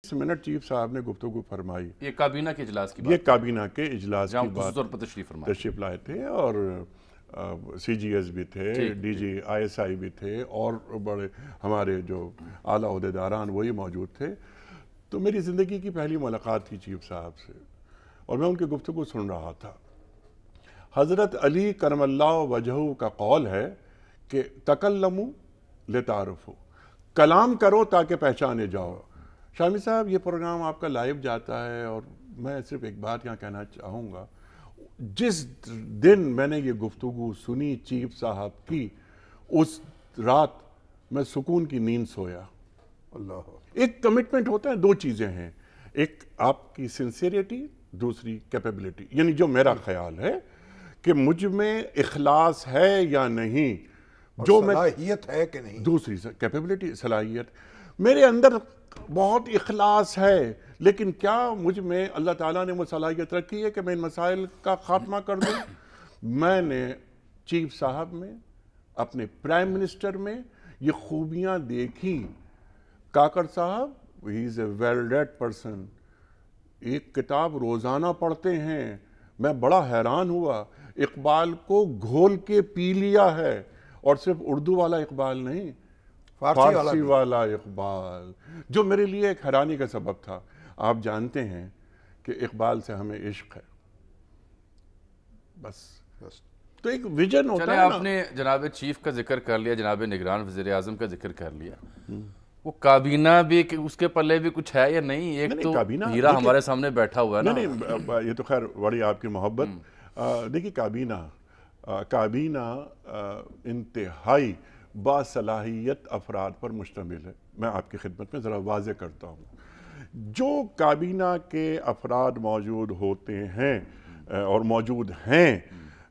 Minute chief صاحب نے گفتگو فرمائی، یہ کابینہ کے اجلاس کی بات، یہ کابینہ کے اجلاس کی بات طور پر تشریف لائے تھے، اور سی جی ایس بھی تھے، D G I S I بھی تھے، اور بڑے ہمارے جو اعلیٰ عہدیداران وہی موجود تھے. تو میری زندگی کی پہلی ملاقات تھی چیف صاحب سے، اور میں ان کی گفتگو سن رہا تھا. حضرت علی کرم اللہ وجہہ کا قول ہے کہ تکلموا لتعارفوا، کلام کرو تاکہ پہچانے جاؤ. شامی صاحب، یہ پروگرام آپ کا لائیو جاتا ہے، اور میں صرف ایک بات یہاں کہنا چاہوں گا. جس دن میں نے یہ گفتگو سنی چیف صاحب کی، اس رات میں سکون کی نیند سویا. اللہ، ایک کمٹمنٹ ہوتا ہے، دو چیزیں ہیں، ایک آپ کی سنسیریٹی، دوسری کیپیبلٹی. یعنی جو میرا خیال ہے کہ مجھ میں اخلاص ہے یا نہیں، جو صلاحیت ہے کہ نہیں، دوسری کیپیبلٹی، صلاحیت. میرے اندر بہت اخلاص ہے، لیکن کیا مجھ میں اللہ تعالیٰ نے وہ صلاحیت رکھی ہے کہ میں ان مسائل کا خاتمہ کر دوں؟ میں نے چیف صاحب میں، اپنے پرائم منسٹر میں یہ خوبیاں دیکھی. کاکڑ صاحب، ہی از اے ویل ریڈ پرسن، ایک کتاب روزانہ پڑھتے ہیں. میں بڑا حیران ہوا، اقبال کو گھول کے پی لیا ہے، اور صرف اردو والا اقبال نہیں، فارسی والا اقبال، جو میرے لیے ایک حیرانی کا سبب تھا. آپ جانتے ہیں کہ اقبال سے ہمیں عشق ہے، بس. تو ایک ویژن ہوتا ہے. آپ نے جناب چیف کا ذکر کر لیا، جناب نگران وزیر اعظم کا ذکر کر لیا. وہ کابینہ بھی، اس کے پلے بھی کچھ ہے یا نہیں؟ ایک تو ہیرا ہمارے سامنے بیٹھا ہوا ہے نا. نہیں، یہ تو خیر بڑی آپ کی محبت. دیکھیے، کابینہ انتہائی باصلاحیت افراد پر مشتمل ہے. میں آپ کی خدمت میں ذرا واضح کرتا ہوں. جو کابینہ کے افراد موجود ہوتے ہیں اور موجود ہیں،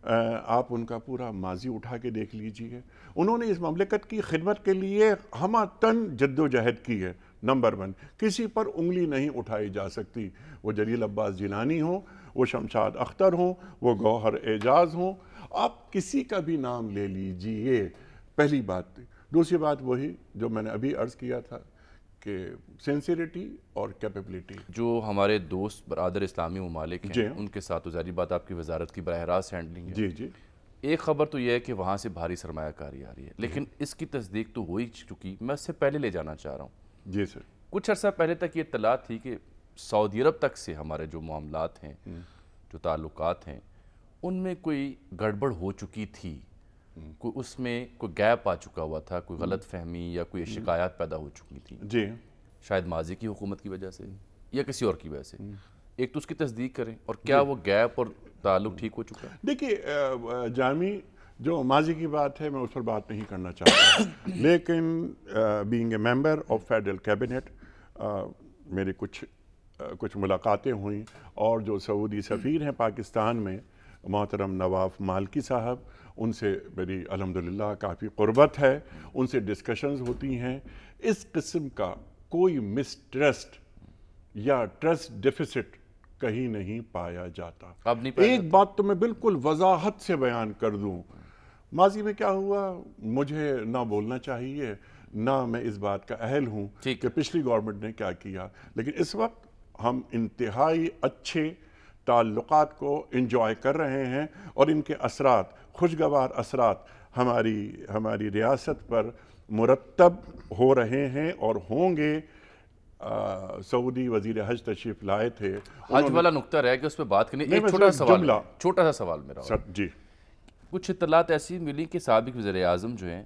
آپ ان کا پورا ماضی اٹھا کے دیکھ لیجئے. انہوں نے اس مملکت کی خدمت کے لیے ہمہ تن جد و جہد کی ہے. نمبر 1، کسی پر انگلی نہیں اٹھائی جا سکتی، وہ جلیل عباس جیلانی ہوں، وہ شمشاد اختر ہوں، وہ گوہر اعجاز ہوں، آپ کسی کا بھی نام لے لیجئے. پہلی بات. دوسری بات وہی جو میں نے ابھی عرض کیا تھا کہ سنسیریٹی اور کیپیبلٹی. جو ہمارے دوست برادر اسلامی ممالک ہیں، ان کے ساتھ ظاہری بات آپ کی وزارت کی براہ راست ہینڈلنگ ہے. جی. ایک خبر تو یہ ہے کہ وہاں سے بھاری سرمایہ کاری آ رہی ہے، لیکن اس کی تصدیق تو ہو ہی چکی. میں اس سے پہلے لے جانا چاہ رہا ہوں. جی سر. کچھ عرصہ پہلے تک یہ اطلاع تھی کہ سعودی عرب تک سے ہمارے جو معاملات ہیں، جو تعلقات ہیں، ان میں کوئی گڑبڑ ہو چکی تھی. کوئی اس میں کوئی گیپ آ چکا ہوا تھا، کوئی غلط فہمی یا کوئی شکایات پیدا ہو چکی تھی. جی. شاید ماضی کی حکومت کی وجہ سے یا کسی اور کی وجہ سے. ایک تو اس کی تصدیق کریں، اور کیا وہ گیپ اور تعلق ٹھیک ہو چکا ہے؟ دیکھیے جامی، جو ماضی کی بات ہے میں اس پر بات نہیں کرنا چاہتا، لیکن being a member of federal cabinet میری کچھ ملاقاتیں ہوئیں، اور جو سعودی سفیر ہیں پاکستان میں محترم نواف مالکی صاحب، ان سے میری الحمدللہ کافی قربت ہے. ان سے ڈسکشنز ہوتی ہیں. اس قسم کا کوئی مسٹرسٹ یا ٹرسٹ ڈیفیسٹ کہیں نہیں پایا جاتا. ایک بات تو میں بالکل وضاحت سے بیان کر دوں، ماضی میں کیا ہوا مجھے نہ بولنا چاہیے، نہ میں اس بات کا اہل ہوں کہ پچھلی گورنمنٹ نے کیا کیا. لیکن اس وقت ہم انتہائی اچھے تعلقات کو انجوائے کر رہے ہیں، اور ان کے اثرات، خوشگوار اثرات ہماری ریاست پر مرتب ہو رہے ہیں اور ہوں گے. سعودی وزیر حج تشریف لائے تھے. حج والا نقطہ رہ گیا، اس پہ بات کرنی. ایک چھوٹا سا سوال میرا. جی. کچھ اطلاعات ایسی ملی کہ سابق وزیر اعظم جو ہیں،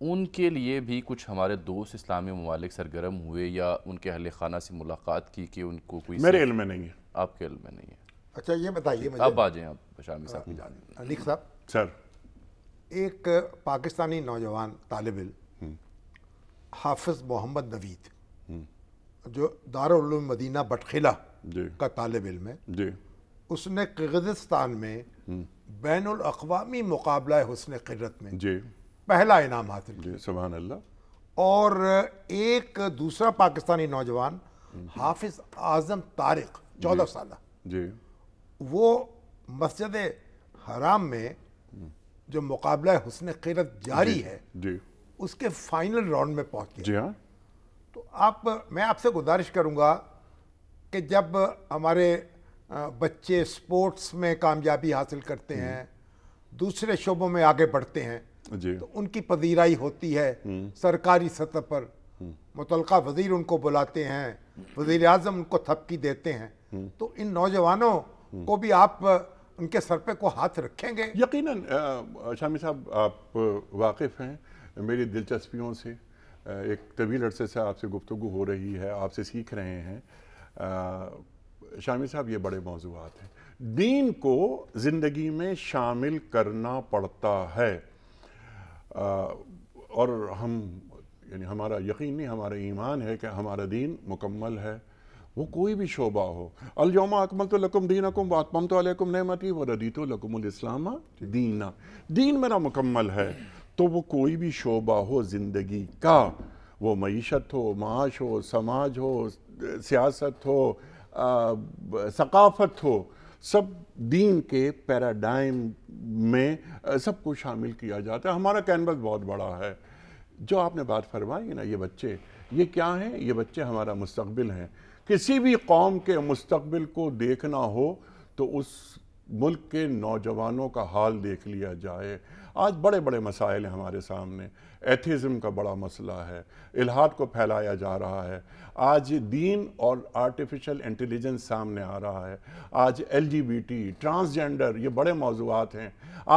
ان کے لیے بھی کچھ ہمارے دوست اسلامی ممالک سرگرم ہوئے یا ان کے اہل خانہ سے ملاقات کی کہ ان کو کوئی. میرے علم میں نہیں ہے. آپ کے علم میں نہیں ہے؟ اچھا، یہ بتائیے مجھے. اب آ جائیں آپ شامی صاحب کی جانب. علی صاحب سر، ایک پاکستانی نوجوان طالب علم حافظ محمد نوید، جو دارالعلوم مدینہ بٹخلا کا طالب علم ہے، اس نے قرغیزستان میں بین الاقوامی مقابلہ حسن قرت میں پہلا انعام حاصل کیا. سبحان اللہ. اور ایک دوسرا پاکستانی نوجوان حافظ اعظم طارق 14 سالہ، وہ مسجد حرام میں جو مقابلہ حسن قرت جاری ہے، اس کے فائنل راؤنڈ میں پہنچ گیا. جی ہاں. تو تو میں آپ سے گزارش کروں گا کہ جب ہمارے بچے سپورٹس میں کامیابی حاصل کرتے ہیں، دوسرے شعبوں میں آگے بڑھتے ہیں، جی تو ان کی پذیرائی ہوتی ہے سرکاری سطح پر، متعلقہ وزیر ان کو بلاتے ہیں، وزیر اعظم ان کو تھپکی دیتے ہیں، تو ان نوجوانوں کو بھی آپ ان کے سر پہ کو ہاتھ رکھیں گے؟ یقیناً شامی صاحب آپ واقف ہیں میری دلچسپیوں سے، ایک طویل عرصے سے آپ سے گفتگو ہو رہی ہے، آپ سے سیکھ رہے ہیں شامی صاحب، یہ بڑے موضوعات ہیں، دین کو زندگی میں شامل کرنا پڑتا ہے، اور یعنی ہمارا یقین نہیں، ہمارا ایمان ہے کہ ہمارا دین مکمل ہے، وہ کوئی بھی شعبہ ہو۔ الیوم اکملت لکم دینکم واتممت علیکم نعمتی ورضیت لکم الاسلام دینا، دین میرا مکمل ہے، تو وہ کوئی بھی شعبہ ہو زندگی کا، وہ معیشت ہو، معاش ہو، سماج ہو، سیاست ہو، ثقافت ہو، سب دین کے پیراڈائم میں سب کو شامل کیا جاتا ہے۔ ہمارا کینوس بہت بڑا ہے۔ جو آپ نے بات فرمائی نا، یہ بچے یہ کیا ہیں؟ یہ بچے ہمارا مستقبل ہیں۔ کسی بھی قوم کے مستقبل کو دیکھنا ہو تو اس ملک کے نوجوانوں کا حال دیکھ لیا جائے۔ آج بڑے بڑے مسائل ہیں ہمارے سامنے، ایتھیزم کا بڑا مسئلہ ہے، الحاد کو پھیلایا جا رہا ہے، آج دین اور آرٹیفیشل انٹیلیجنس سامنے آ رہا ہے، آج LGBT، ٹرانسجینڈر، یہ بڑے موضوعات ہیں۔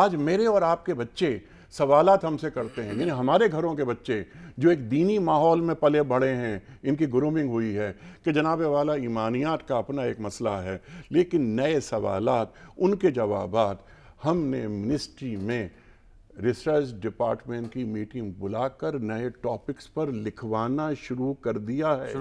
آج میرے اور آپ کے بچے سوالات ہم سے کرتے ہیں، یعنی ہمارے گھروں کے بچے جو ایک دینی ماحول میں پلے بڑھے ہیں، ان کی گرومنگ ہوئی ہے کہ جناب والا ایمانیات کا اپنا ایک مسئلہ ہے، لیکن نئے سوالات، ان کے جوابات ہم نے منسٹری میں ریسرچ ڈپارٹمنٹ کی میٹنگ بلا کر نئے ٹاپکس پر لکھوانا شروع کر دیا ہے